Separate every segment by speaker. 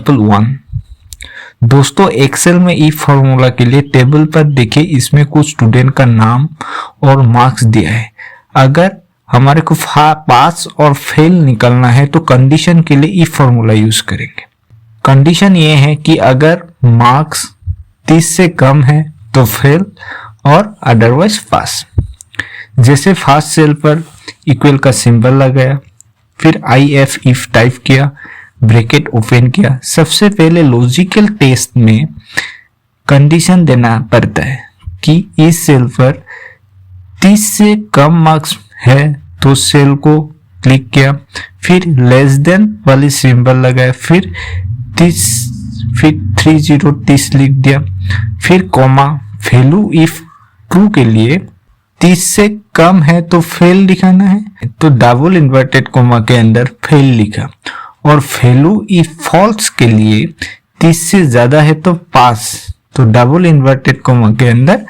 Speaker 1: Example 1। दोस्तों Excel में ई formula के लिए टेबल पर देखिए, इसमें कुछ स्टूडेंट का नाम और मार्क्स दिया है। अगर हमारे को पास और फेल निकालना है तो कंडीशन के लिए ई फॉर्मूला यूज करेंगे। कंडीशन ये है कि अगर मार्क्स 30 से कम है तो फेल और अदरवाइज पास। जैसे फर्स्ट सेल पर इक्वल का सिंबल लगाया, फिर IF टाइप किया, ब्रैकेट ओपन किया। सबसे पहले लॉजिकल टेस्ट में कंडीशन देना पड़ता है कि इस सेल पर 30 से कम मार्क्स है तो सेल को क्लिक किया, फिर लेस देन वाली सिंबल लगाया, फिर 30 लिख दिया, फिर कॉमा, वैल्यू इफ ट्रू के लिए 30 से कम है तो फेल लिखाना है तो डबल इन्वर्टेड कॉमा के अंदर फेल लिखा, और वैल्यू इफ फॉल्स के लिए 30 से ज्यादा है तो पास, तो डबल इन्वर्टेड कॉमा के अंदर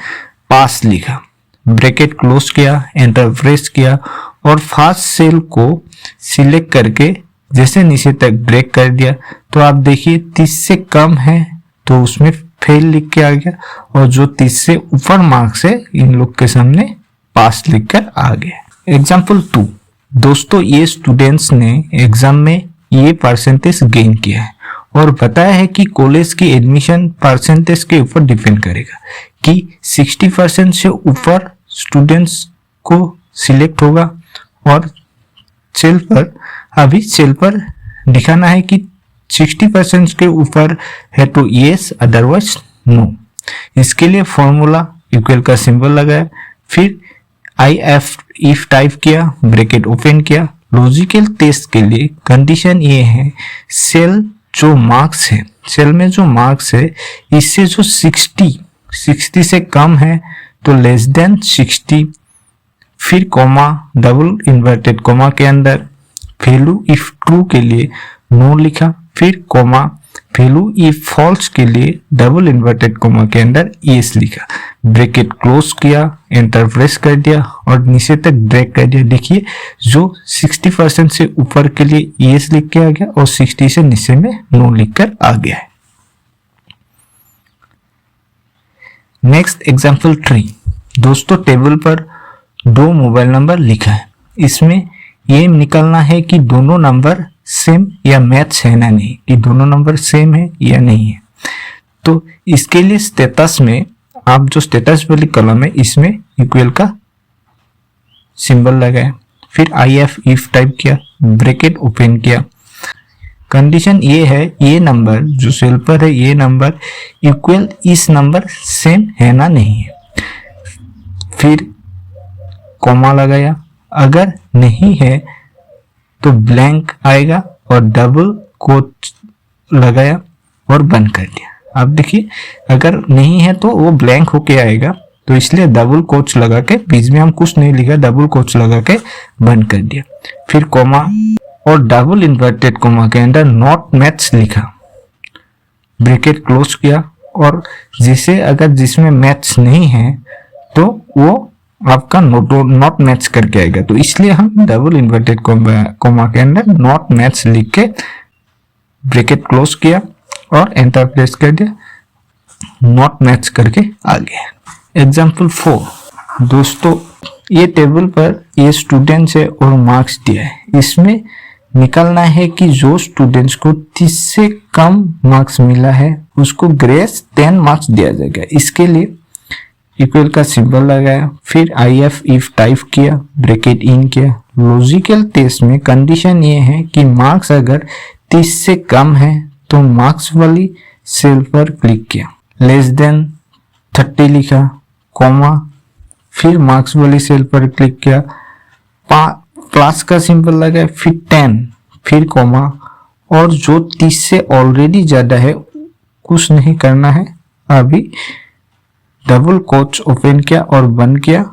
Speaker 1: पास लिखा। ब्रैकेट क्लोज किया, एंटर प्रेस किया और फर्स्ट सेल को सिलेक्ट करके जैसे नीचे तक ड्रैग कर दिया। तो आप देखिए 30 से कम है तो उसमें फेल लिख के आ गया, और जो 30 से ऊपर मार्क्स है इन लोग के सामने पास लिखकर आ गया। एग्जाम्पल 2। दोस्तों ये स्टूडेंट्स ने एग्जाम में ये परसेंटेज गेन किया है और बताया है कि कॉलेज की एडमिशन परसेंटेज के ऊपर डिपेंड करेगा कि 60% से ऊपर स्टूडेंट्स को सिलेक्ट होगा, और सेल पर दिखाना है कि 60% के ऊपर है तो यस, अदरवाइज नो। इसके लिए फॉर्मूला इक्वल का सिंबल लगाया, फिर IF टाइप किया, ब्रैकेट ओपन किया। लॉजिकल टेस्ट के लिए कंडीशन ये है, सेल जो मार्क्स है, सेल में जो मार्क्स है इससे जो 60 से कम है तो लेस देन 60, फिर कॉमा, डबल इन्वर्टेड कॉमा के अंदर वैल्यू इफ ट्रू के लिए नो लिखा, फिर कॉमा, वैल्यू इफ फॉल्स के लिए डबल इन्वर्टेड कॉमा के अंदर यस लिखा। ब्रैकेट क्लोज किया, एंटर प्रेस कर दिया और नीचे तक ड्रैग कर दिया। देखिए जो 60% से ऊपर के लिए यस लिख के आ गया और 60 से नीचे में नो लिखकर आ गया है। Next example 3। दोस्तों टेबल पर 2 मोबाइल नंबर लिखा है, इसमें ये निकालना है कि दोनों नंबर सेम या मैच है ना नहीं, कि दोनों नंबर सेम है या नहीं है। तो इसके लिए स्टेटस में आप जो स्टेटस वाली कॉलम है इसमें इक्वल का सिंबल लगाया, फिर IF टाइप किया, ब्रैकेट ओपन किया। कंडीशन ये है, ये नंबर जो सेल पर है ये नंबर इक्वल इस नंबर सेम है ना नहीं है, फिर कॉमा लगाया। अगर नहीं है तो ब्लैंक आएगा और डबल कोट लगाया और बंद कर दिया। अब देखिए अगर नहीं है तो वो ब्लैंक होके आएगा, तो इसलिए डबल कोट्स लगा के, बीच में हम कुछ नहीं लिखा, डबल कोट्स लगा के बंद कर दिया। फिर कॉमा और डबल इन्वर्टेड कॉमा के अंदर नॉट मैच लिखा, ब्रैकेट क्लोज किया, और जिसे अगर जिसमें मैच नहीं है तो वो आपका नॉट मैच करके आएगा, तो इसलिए हम डबल इन्वर्टेड कॉमा के अंदर नॉट मैच लिख के ब्रैकेट क्लोज किया और एंटर प्रेस कर दिया, नॉट मैच करके आ गया। एग्जाम्पल 4। दोस्तों ये टेबल पर ये स्टूडेंट्स है और मार्क्स दिया है, इसमें निकालना है कि जो स्टूडेंट्स को 30 से कम मार्क्स मिला है उसको ग्रेस 10 मार्क्स दिया जाएगा। इसके लिए इक्वल का सिंबल लगाया, फिर IF टाइप किया, ब्रैकेट इन किया। लॉजिकल टेस्ट में कंडीशन ये है कि मार्क्स अगर 30 से कम है तो मार्क्स वाली सेल पर क्लिक किया, लेस देन 30 लिखा, कॉमा, फिर मार्क्स वाली सेल पर क्लिक किया, प्लस का सिंबल लगाया, फिर 10, फिर कॉमा, और जो 30 से ऑलरेडी ज्यादा है कुछ नहीं करना है, अभी डबल कोट्स ओपन किया और बंद किया,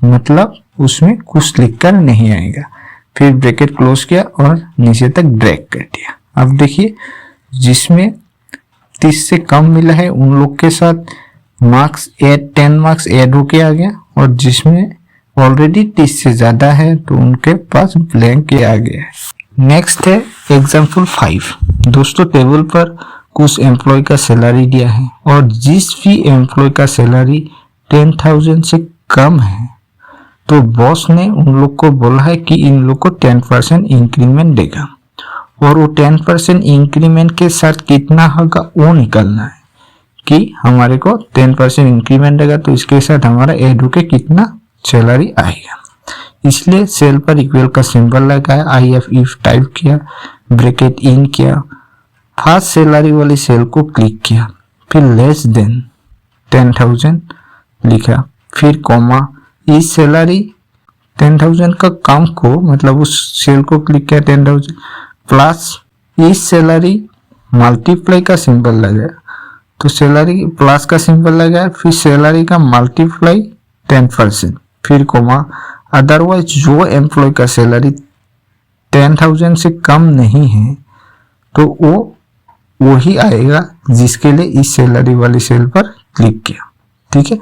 Speaker 1: मतलब उसमें कुछ लिखकर नहीं आएगा। फिर ब्रैकेट क्लोज किया और नीचे तक ड्रैग कर दिया। अब देखिए जिसमें 30 से कम मिला है उन लोग के साथ मार्क्स 10 मार्क्स ऐड होके आ गया, और जिसमें ऑलरेडी 30 से ज्यादा है तो उनके पास ब्लैंक आ गया है। नेक्स्ट है एग्जाम्पल 5। दोस्तों टेबल पर कुछ एम्प्लॉय का सैलरी दिया है और जिस भी एम्प्लॉय का सैलरी 10,000 से कम है तो बॉस ने उन लोग को बोला है कि इन लोग को 10% इंक्रीमेंट देगा और वो 10% इंक्रीमेंट के साथ कितना होगा वो निकलना है कि हमारे को 10% इंक्रीमेंट देगा तो इसके साथ हमारा एड होके कितना सैलरी आएगा। इसलिए सेल पर इक्वल का सिंबल लगाया, IF टाइप किया, ब्रैकेट इन किया, फर्स्ट सैलरी वाली सेल को क्लिक किया, फिर लेस देन 10,000 लिखा, फिर कॉमा, इस सैलरी 10,000 का कम को मतलब उस सेल को क्लिक किया 10,000 प्लस इस सैलरी मल्टीप्लाई का सिंबल लगाया, तो सैलरी प्लस का सिंबल लगाया, फिर सैलरी का मल्टीप्लाई 10%, फिर कॉमा, अदरवाइज जो एम्प्लॉय का सैलरी 10,000 से कम नहीं है तो वो ही आएगा जिसके लिए इस सैलरी वाली सेल पर क्लिक किया। ठीक है,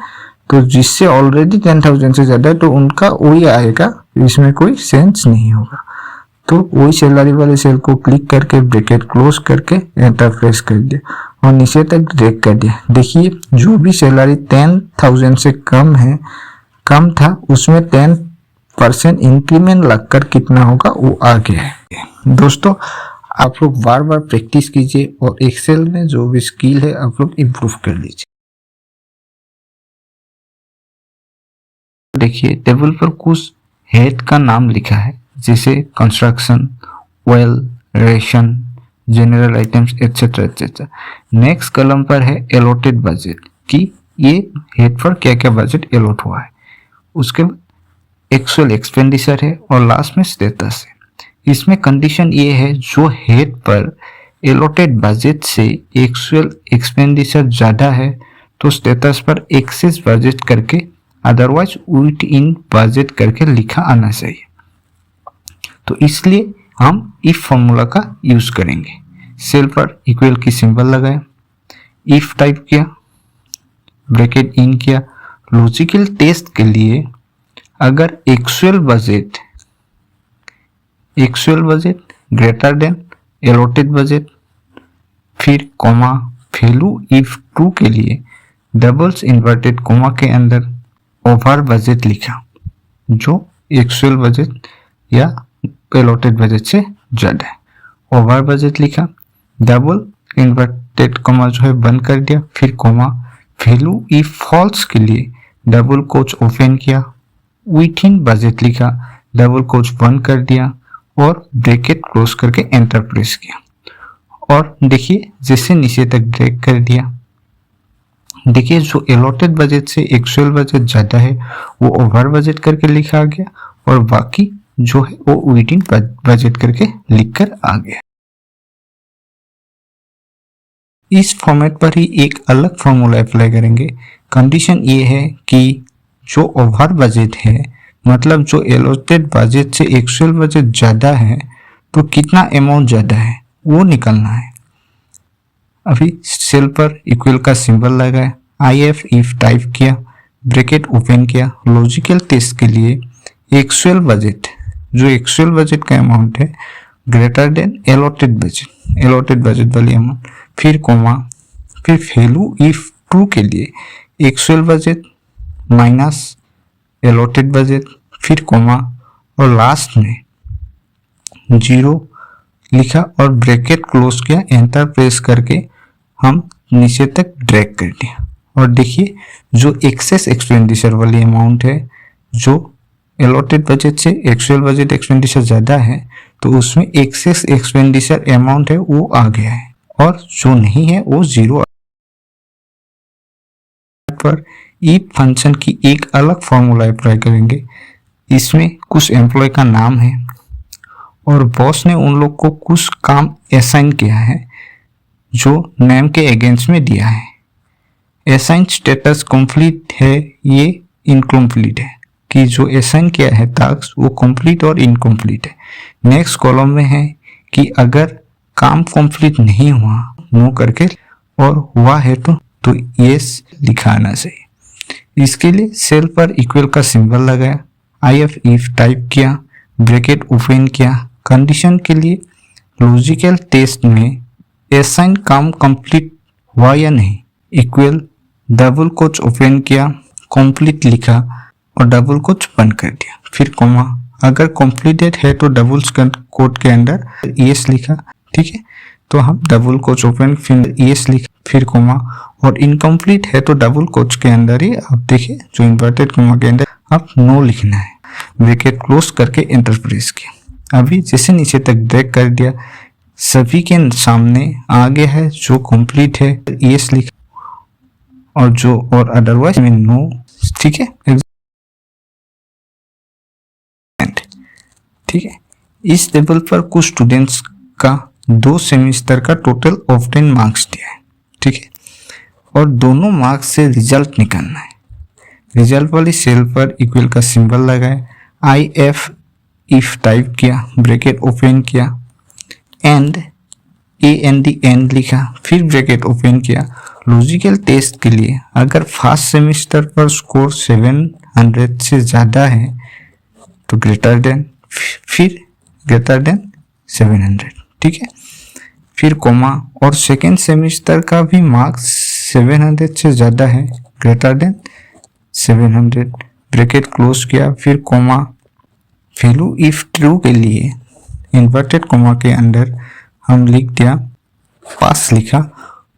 Speaker 1: तो जिससे ऑलरेडी 10,000 से ज्यादा है तो उनका वही आएगा, इसमें कोई सेंस नहीं होगा। तो वही सैलरी वाले सेल को क्लिक करके ब्रैकेट क्लोज करके एंटर प्रेस कर दिया और नीचे तक ड्रैग कर दिया। देखिए जो भी सैलरी 10,000 से कम था उसमें 10% इंक्रीमेंट लगकर कितना होगा वो आ गया है। दोस्तों आप लोग बार बार प्रैक्टिस कीजिए और एक्सेल में जो भी स्किल है आप लोग इम्प्रूव कर लीजिए। देखिए टेबल पर कुछ हेड का नाम लिखा है जैसे construction, oil, ration, general items etcetera etcetera. Next column पर है एलोटेड बजट कि ये हेड पर क्या क्या बजट एलोट हुआ है। उसके बाद एक्चुअल एक्सपेंडिचर है और लास्ट में स्टेटस है। इसमें कंडीशन ये है जो हेड पर एलोटेड बजट से एक्चुअल एक्सपेंडिचर ज़्यादा है तो स्टेटस पर एक्सेस बजट करके अदरवाइज विद इन बजट करके लिखा आना चाहिए। तो इसलिए हम इफ फॉर्मूला का यूज करेंगे। सेल पर इक्वल की सिंबल लगाया, इफ टाइप किया, ब्रैकेट इन किया। लॉजिकल टेस्ट के लिए अगर actual budget greater than allotted budget, फिर कॉमा, वैल्यू इफ ट्रू के लिए डबल्स इन्वर्टेड कॉमा के अंदर ओवर बजट लिखा जो एक्चुअल बजट या एलोटेड बजट से ज्यादा है। ओवर बजट लिखा, डबल इन्वर्टेड कॉमा जो है बंद कर दिया, फिर कॉमा, वैल्यू इफ फॉल्स के लिए डबल कोच ओपन किया, विथ इन बजट लिखा, डबल कोच बंद कर दिया और ब्रैकेट क्लोज करके एंटर प्रेस किया। और देखिए जैसे नीचे तक ड्रैग कर दिया, देखिए जो एलोटेड बजट से एक्चुअल बजट ज्यादा है वो ओवर बजट करके लिखा आ गया और बाकी जो है वो विद इन बजट करके लिखकर आ गया। इस फॉर्मेट पर ही एक अलग फॉर्मूला अप्लाई करेंगे। कंडीशन ये है कि जो ओवर बजट है मतलब जो एलोटेड बजट से एक्चुअल बजट ज्यादा है तो कितना अमाउंट ज्यादा है वो निकलना है। अभी सेल पर इक्वल का सिंबल लगाया, IF इफ टाइप किया, ब्रैकेट ओपन किया। लॉजिकल टेस्ट के लिए एक्चुअल बजट जो एक्चुअल बजट का अमाउंट है ग्रेटर देन एलोटेड बजट वाली अमाउंट, फिर कॉमा, फिर वैल्यू इफ ट्रू के लिए actual budget minus allotted budget, फिर कॉमा और लास्ट में 0 लिखा और ब्रैकेट क्लोज किया, एंटर प्रेस करके हम नीचे तक ड्रैग कर दिया। और देखिए जो एक्सेस एक्सपेंडिचर वाली अमाउंट है जो एलोटेड बजट से एक्चुअल बजट एक्सपेंडिचर ज़्यादा है तो उसमें एक्सेस एक्सपेंडिचर अमाउंट है वो आ गया है और जो नहीं है वो 0। पर इफ फंक्शन की एक अलग फॉर्मूला अप्लाई करेंगे। इसमें कुछ एम्प्लॉय का नाम है और बॉस ने उन लोग को कुछ काम असाइन किया है जो नेम के अगेंस्ट में दिया है। असाइन स्टेटस कंप्लीट है, ये इनकम्प्लीट है कि जो असाइन किया है टास्क वो कंप्लीट और इनकम्प्लीट है। नेक्स्ट कॉलम में है कि अगर काम कंप्लीट नहीं हुआ नो करके और हुआ है तो यस लिखाना चाहिए। इसके लिए सेल पर इक्वल का सिंबल लगाया, IF इफ टाइप किया, ब्रैकेट ओपन किया, कंडीशन के लिए लॉजिकल टेस्ट में असाइन काम कंप्लीट हुआ या नहीं, इक्वल डबल कोट्स ओपन किया, कंप्लीट लिखा और डबल कोट्स बंद कर दिया, फिर कॉमा, अगर कंप्लीटेड है तो डबल कोट के अंदर यस लिखा, ठीक है, तो हम डबल कोट्स ओपन फिर यस लिखा, फिर कॉमा, और इनकम्प्लीट है तो डबल कोट्स के अंदर ही आप देखिए जो इन्वर्टेड कॉमा के अंदर आप नो लिखना है, ब्रैकेट क्लोज करके एंटर प्रेस किया। अभी जैसे नीचे तक ड्रैग कर दिया, सभी के सामने आगे है जो कंप्लीट है यस लिखा और जो और अदरवाइज में नो, ठीक है, ठीक है। इस टेबल पर कुछ स्टूडेंट्स का 2 सेमेस्टर का टोटल ऑफ 10 मार्क्स दिया है, ठीक है, और दोनों मार्क्स से रिजल्ट निकालना है। रिजल्ट वाली सेल पर इक्वल का सिंबल लगाए, IF इफ टाइप किया, ब्रैकेट ओपन किया, एंड एंड लिखा, फिर ब्रैकेट ओपन किया। लॉजिकल टेस्ट के लिए अगर फर्स्ट सेमेस्टर पर स्कोर 700 से ज़्यादा है तो ग्रेटर देन, फिर ग्रेटर देन 700, ठीक है, फिर कॉमा, और सेकेंड सेमेस्टर का भी मार्क्स 700 से ज़्यादा है, ग्रेटर देन 700, ब्रैकेट क्लोज किया, फिर कॉमा, वैल्यू इफ ट्रू के लिए इन्वर्टेड कॉमा के अंदर हम लिख दिया पास लिखा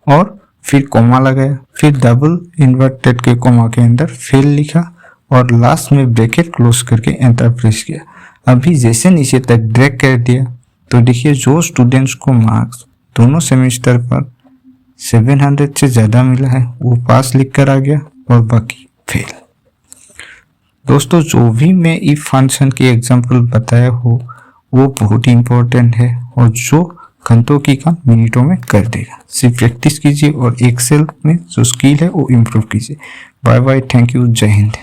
Speaker 1: और फिर कॉमा लगाया, फिर डबल इन्वर्टेड के कॉमा के अंदर फेल लिखा और लास्ट में ब्रैकेट क्लोज करके एंटर प्रेस किया। अभी जैसे नीचे तक ड्रैग कर दिया तो देखिए जो स्टूडेंट्स को मार्क्स दोनों सेमेस्टर पर 700 से ज़्यादा मिला है वो पास लिख कर आ गया और बाकी फेल। दोस्तों जो भी मैं इफ फंक्शन की एग्जांपल बताया हो वो बहुत ही इम्पोर्टेंट है और जो घंटों की काम मिनटों में कर देगा। सिर्फ प्रैक्टिस कीजिए और एक्सेल में जो स्किल है वो इम्प्रूव कीजिए। बाय बाय, थैंक यू, जय हिंद।